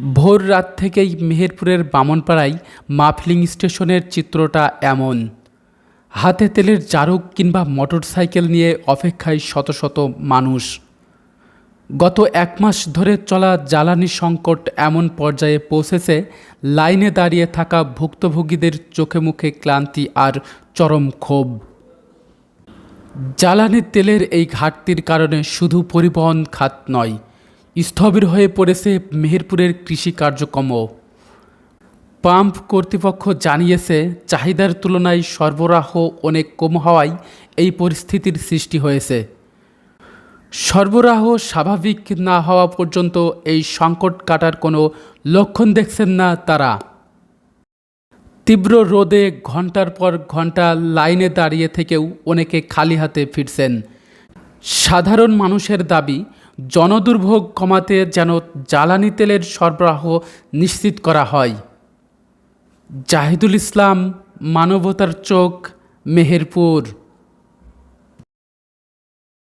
ভোর রাত থেকেই মেহেরপুরের বামনপাড়ায় মা ফিলিং স্টেশনের চিত্রটা এমন। হাতে তেলের জারক কিংবা মোটরসাইকেল নিয়ে অপেক্ষায় শত শত মানুষ। গত এক মাস ধরে চলা জ্বালানি সংকট এমন পর্যায়ে পৌঁছেছে, লাইনে দাঁড়িয়ে থাকা ভুক্তভোগীদের চোখে মুখে ক্লান্তি আর চরম ক্ষোভ। জ্বালানি তেলের এই ঘাটতির কারণে শুধু পরিবহন খাত নয়, স্থবির হয়ে পড়েছে মেহেরপুরের কৃষি কার্যক্রমও। পাম্প কর্তৃপক্ষ জানিয়েছে, চাহিদার তুলনায় সরবরাহ অনেক কম হওয়ায় এই পরিস্থিতির সৃষ্টি হয়েছে। সরবরাহ স্বাভাবিক না হওয়া পর্যন্ত এই সংকট কাটার কোনো লক্ষণ দেখছেন না তারা। তীব্র রোদে ঘন্টার পর ঘন্টা লাইনে দাঁড়িয়ে থেকেও অনেকে খালি হাতে ফিরছেন। সাধারণ মানুষের দাবি, জনদুর্ভোগ কমাতে যেন জ্বালানি তেলের সরবরাহ নিশ্চিত করা হয়। জাহিদুল ইসলাম, মানবতার চোখ, মেহেরপুর।